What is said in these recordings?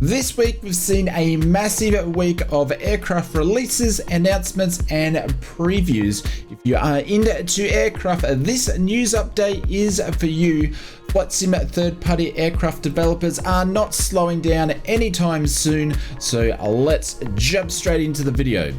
This week we've seen a massive week of aircraft releases, announcements and previews. If you are into aircraft, this news update is for you. Flight Sim third-party aircraft developers are not slowing down anytime soon, so let's jump straight into the video.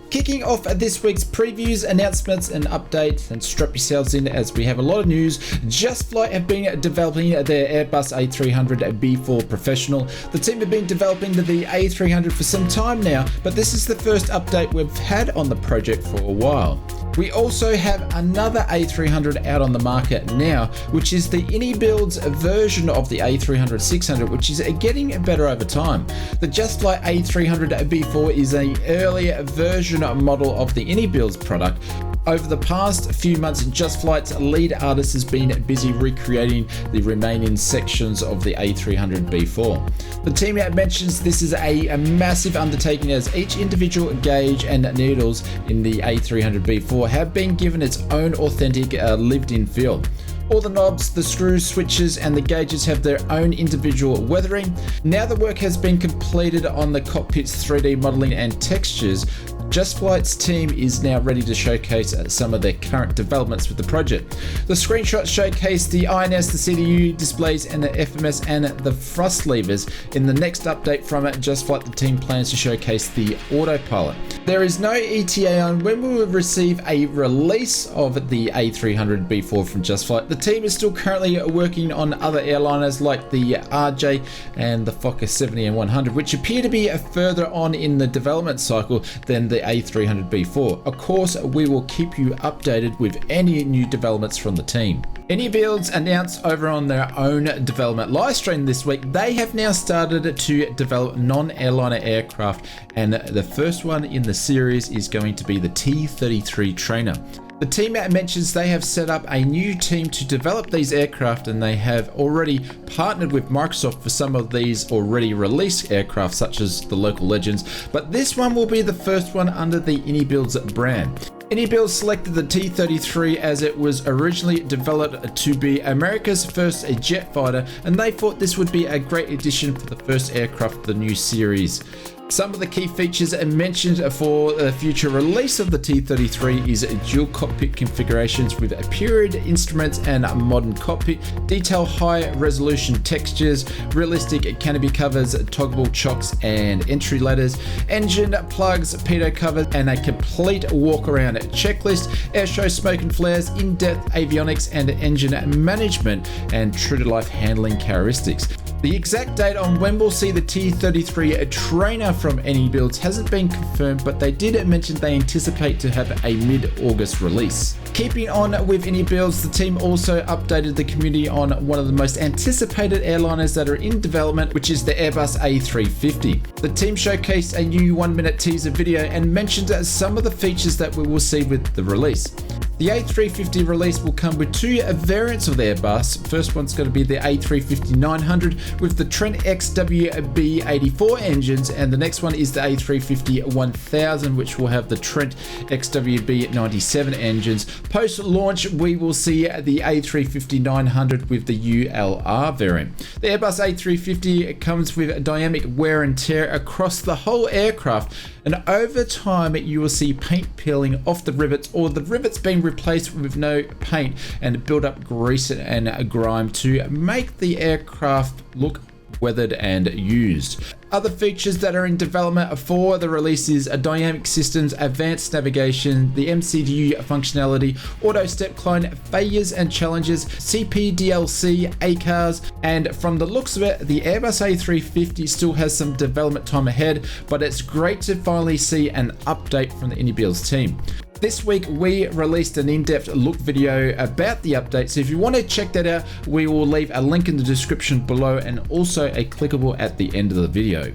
Kicking off this week's previews, announcements and updates, and strap yourselves in as we have a lot of news. Just Flight have been developing their Airbus A300 B4 Professional. The team have been developing the A300 for some time now, but this is the first update we've had on the project for a while. We also have another A300 out on the market now, which is the Inibuilds version of the A300 600, which is getting better over time. The Just Flight A300 B4 is an earlier version model of the Inibuilds product. Over the past few months, Just Flight's lead artist has been busy recreating the remaining sections of the A300 B4. The team mentions this is a massive undertaking as each individual gauge and needles in the A300 B4 have been given its own authentic lived-in feel. All the knobs, the screws, switches and the gauges have their own individual weathering. Now the work has been completed on the cockpit's 3D modeling and textures. Just Flight's team is now ready to showcase some of their current developments with the project. The screenshots showcase the INS, the CDU displays and the FMS and the thrust levers. In the next update from Just Flight, the team plans to showcase the autopilot. There is no ETA on when we will receive a release of the A300 B4 from Just Flight. The team is still currently working on other airliners like the RJ and the Fokker 70 and 100, which appear to be further on in the development cycle than the A300 B4. Of course, we will keep you updated with any new developments from the team. Inibuilds announced over on their own development live stream this week, they have now started to develop non-airliner aircraft, and the first one in the series is going to be the T-33 trainer. The team mentions they have set up a new team to develop these aircraft, and they have already partnered with Microsoft for some of these already released aircraft such as the local legends, but this one will be the first one under the Inibuilds brand. Inibuilds selected the T-33 as it was originally developed to be America's first jet fighter, and they thought this would be a great addition for the first aircraft of the new series. Some of the key features mentioned for the future release of the T-33 is dual cockpit configurations with period instruments and a modern cockpit, detail high resolution textures, realistic canopy covers, toggleable chocks and entry ladders, engine plugs, pitot covers and a complete walk around checklist, airshow smoke and flares, in-depth avionics and engine management and true to life handling characteristics. The exact date on when we'll see the T-33 trainer from Inibuilds hasn't been confirmed, but they did mention they anticipate to have a mid-August release. Keeping on with Inibuilds, the team also updated the community on one of the most anticipated airliners that are in development, which is the Airbus A350. The team showcased a new 1-minute teaser video and mentioned some of the features that we will see with the release. The A350 release will come with two variants of the Airbus. First one's going to be the A350-900 with the Trent XWB-84 engines, and the next one is the A350-1000, which will have the Trent XWB-97 engines. Post-launch, we will see the A350-900 with the ULR variant. The Airbus A350 comes with dynamic wear and tear across the whole aircraft, and over time you will see paint peeling off the rivets or the rivets being replaced with no paint and build up grease and grime to make the aircraft look weathered and used. Other features that are in development for the release is dynamic systems, advanced navigation, the MCDU functionality, auto step clone, failures and challenges, CPDLC, ACARS, and from the looks of it, the Airbus A350 still has some development time ahead, but it's great to finally see an update from the Inibuilds team. This week we released an in-depth look video about the update, so if you want to check that out, we will leave a link in the description below and also a clickable at the end of the video.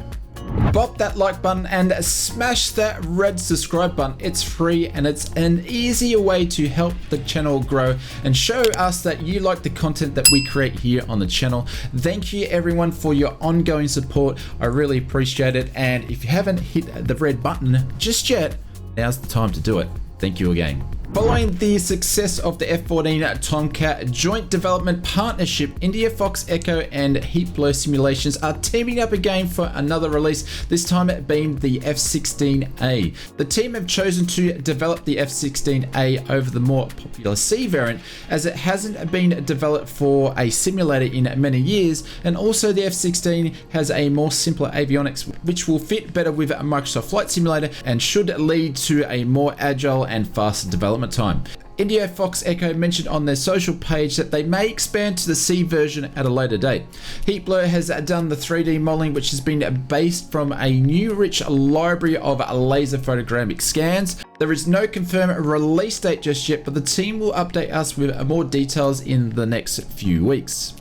Bop that like button and smash that red subscribe button. It's free and it's an easier way to help the channel grow and show us that you like the content that we create here on the channel. Thank you everyone for your ongoing support. I really appreciate it, and if you haven't hit the red button just yet, now's the time to do it. Thank you again. Following the success of the F-14 Tomcat joint development partnership, India Fox Echo and Heatblow Simulations are teaming up again for another release, this time being the F-16A. The team have chosen to develop the F-16A over the more popular C variant, as it hasn't been developed for a simulator in many years, and also the F-16 has a more simpler avionics which will fit better with a Microsoft Flight Simulator and should lead to a more agile and faster development time. India Fox Echo mentioned on their social page that they may expand to the C version at a later date. Heatblow has done the 3D modeling, which has been based from a new rich library of laser photogrammic scans. There is no confirmed release date just yet, but the team will update us with more details in the next few weeks.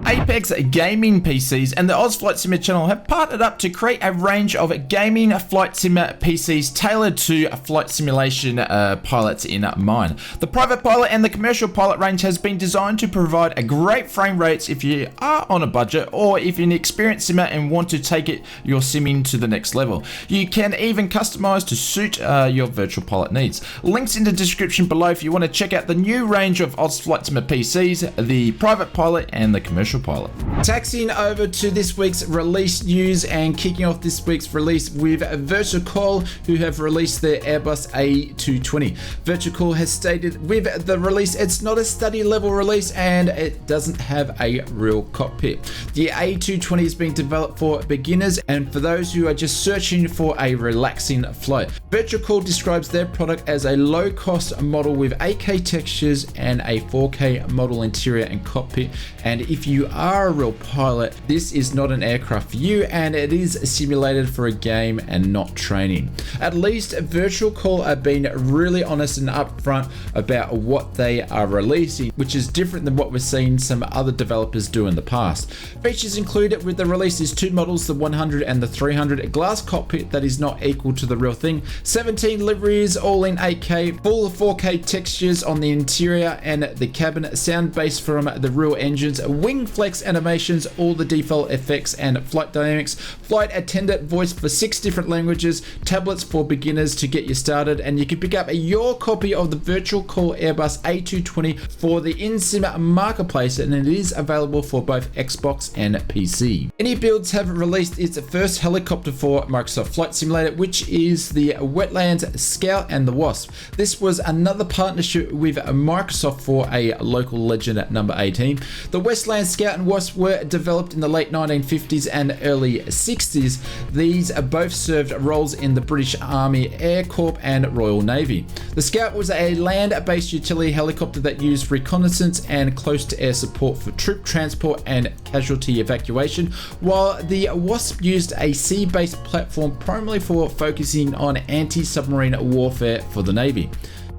Apex Gaming PCs and the Oz Flight Simmer channel have partnered up to create a range of gaming flight simmer PCs tailored to flight simulation pilots in mind. The private pilot and the commercial pilot range has been designed to provide a great frame rates if you are on a budget, or if you're an experienced simmer and want to take your simming to the next level. You can even customize to suit your virtual pilot needs. Links in the description below if you want to check out the new range of Oz Flight Simmer PCs, the private pilot and the commercial pilot. Taxiing over to this week's release news and kicking off this week's release with Virtualcol, who have released their Airbus A220. Virtualcol has stated with the release it's not a study level release and it doesn't have a real cockpit. The A220 is being developed for beginners and for those who are just searching for a relaxing flight. Virtualcol describes their product as a low-cost model with 8K textures and a 4K model interior and cockpit, and if you are a real pilot, this is not an aircraft for you, and it is simulated for a game and not training. At least Virtualcol are being really honest and upfront about what they are releasing, which is different than what we're seeing some other developers do in the past. Features included with the release is two models, the 100 and the 300, a glass cockpit that is not equal to the real thing, 17 liveries all in 8K, full 4K textures on the interior and the cabin, sound based from the real engines, wing flex animations, all the default effects and flight dynamics, flight attendant voice for 6 different languages, tablets for beginners to get you started, and you can pick up your copy of the Virtualcol Airbus A220 for the InSim marketplace, and it is available for both Xbox and PC. Inibuilds have released its first helicopter for Microsoft Flight Simulator, which is the Wetlands Scout and the Wasp. This was another partnership with Microsoft for a local legend at number 18. The Westland Scout and Wasp were developed in the late 1950s and early 60s. These both served roles in the British Army, Air Corps and Royal Navy. The Scout was a land-based utility helicopter that used reconnaissance and close-to-air support for troop transport and casualty evacuation, while the Wasp used a sea-based platform primarily for focusing on anti-submarine warfare for the Navy.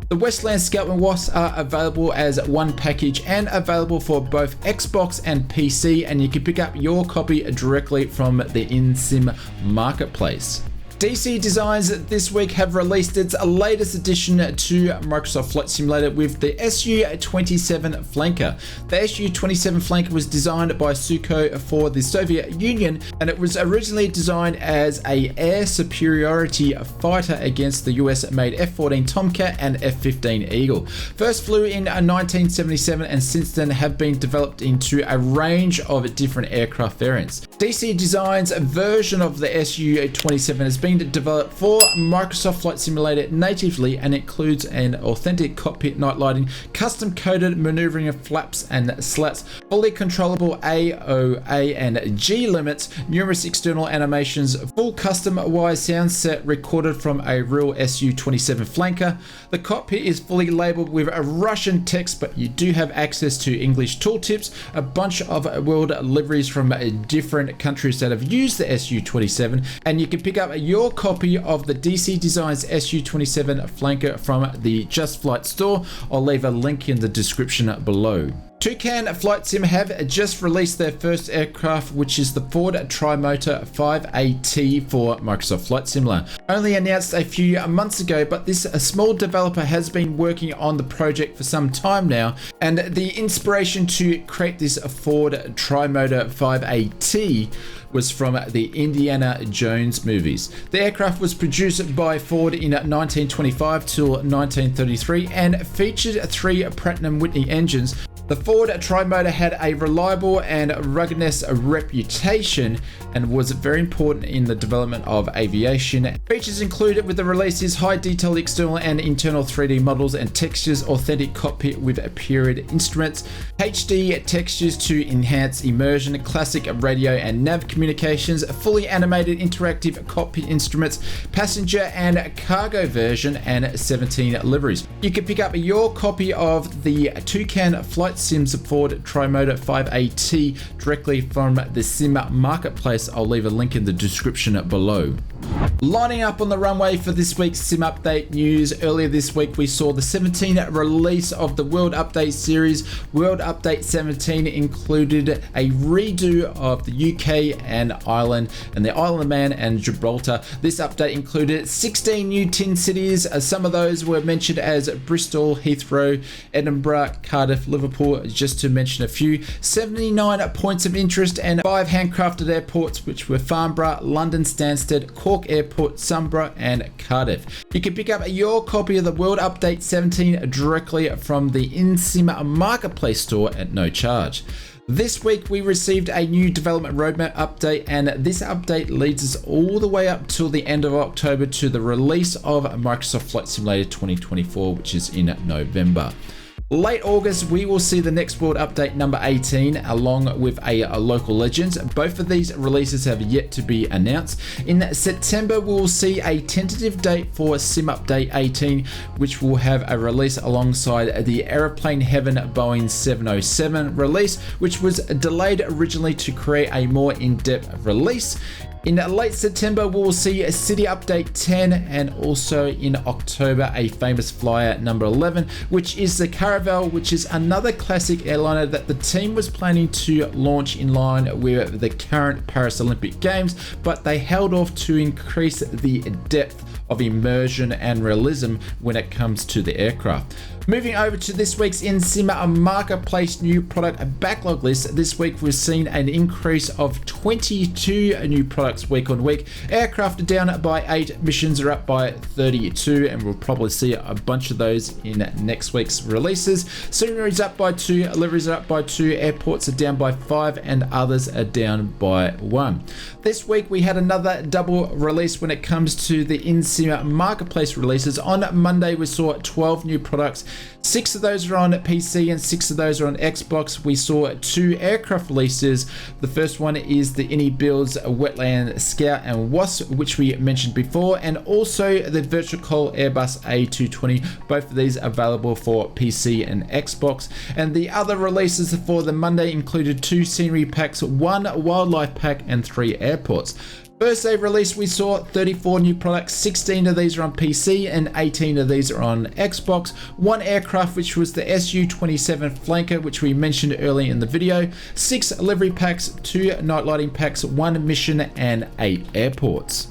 The Westland Scout and Wasp are available as one package and available for both Xbox and PC, and you can pick up your copy directly from the InSim marketplace. DC Designs this week have released its latest addition to Microsoft Flight Simulator with the Su-27 Flanker. The Su-27 Flanker was designed by Sukhoi for the Soviet Union, and it was originally designed as an air superiority fighter against the US-made F-14 Tomcat and F-15 Eagle. First flew in 1977 and since then have been developed into a range of different aircraft variants. DC Designs' version of the Su-27 has been developed for Microsoft Flight Simulator natively and includes an authentic cockpit night lighting, custom coded maneuvering of flaps and slats, fully controllable AOA and G limits, numerous external animations, full custom wise sound set recorded from a real Su-27 flanker. The cockpit is fully labeled with a Russian text, but you do have access to English tooltips, a bunch of world liveries from different countries that have used the Su-27, and you can pick up your copy of the DC Designs Su-27 flanker from the Just Flight store. I'll leave a link in the description below. Tukan Flight Sim have just released their first aircraft, which is the Ford Trimotor 5AT for Microsoft Flight Simulator. Only announced a few months ago, but this small developer has been working on the project for some time now, and the inspiration to create this Ford Trimotor 5AT was from the Indiana Jones movies. The aircraft was produced by Ford in 1925 till 1933 and featured 3 Pratt & Whitney engines. The Ford Trimotor had a reliable and ruggedness reputation and was very important in the development of aviation. Features included with the release is high detail external and internal 3D models and textures, authentic cockpit with period instruments, HD textures to enhance immersion, classic radio and nav communications, fully animated interactive cockpit instruments, passenger and cargo version, and 17 liveries. You can pick up your copy of the Tukan Flight Sims Ford Trimotor 5AT directly from the Sim Marketplace. I'll leave a link in the description below. Lining up on the runway for this week's Sim Update news. Earlier this week we saw the 17th release of the World Update series. World Update 17 included a redo of the UK and Ireland and the Isle of Man and Gibraltar. This update included 16 new tin cities. Some of those were mentioned as Bristol, Heathrow, Edinburgh, Cardiff, Liverpool, just to mention a few. 79 points of interest and 5 handcrafted airports, which were Farnborough, London Stansted, Cork Airport, Sunborough and Cardiff. You can pick up your copy of the World Update 17 directly from the InSim Marketplace store at no charge. This week we received a new development roadmap update, and this update leads us all the way up till the end of October to the release of Microsoft Flight Simulator 2024, which is in November. Late August, we will see the next World Update number 18 along with a local legends. Both of these releases have yet to be announced. In September, we will see a tentative date for Sim Update 18, which will have a release alongside the Aeroplane Heaven Boeing 707 release, which was delayed originally to create a more in-depth release. In late September, we will see a City Update 10, and also in October, a famous flyer number 11, which is the Caravelle, which is another classic airliner that the team was planning to launch in line with the current Paris Olympic Games, but they held off to increase the depth of immersion and realism when it comes to the aircraft. Moving over to this week's InSim Marketplace new product backlog list. This week we've seen an increase of 22 new products week on week. Aircraft are down by 8, missions are up by 32, and we'll probably see a bunch of those in next week's releases. Scenery is up by 2, liveries are up by 2, airports are down by 5, and others are down by 1. This week we had another double release when it comes to the InSim Marketplace releases. On Monday we saw 12 new products. 6 of those are on PC and 6 of those are on Xbox. We saw 2 aircraft releases. The first one is the Inibuilds Wetland Scout and Wasp, which we mentioned before, and also the Virtualcol Airbus A220. Both of these are available for PC and Xbox. And the other releases for the Monday included 2 scenery packs, 1 wildlife pack, and 3 airports. First day release, we saw 34 new products. 16 of these are on PC and 18 of these are on Xbox. 1 aircraft, which was the Su-27 Flanker, which we mentioned earlier in the video. 6 livery packs, 2 night lighting packs, 1 mission, and 8 airports.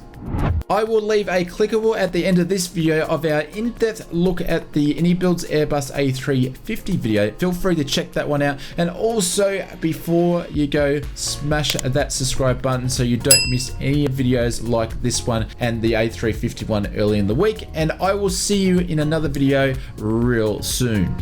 I will leave a clickable at the end of this video of our in-depth look at the Inibuilds Airbus A350 video. Feel free to check that one out, and also before you go, smash that subscribe button so you don't miss any videos like this one and the A350 one early in the week, and I will see you in another video real soon.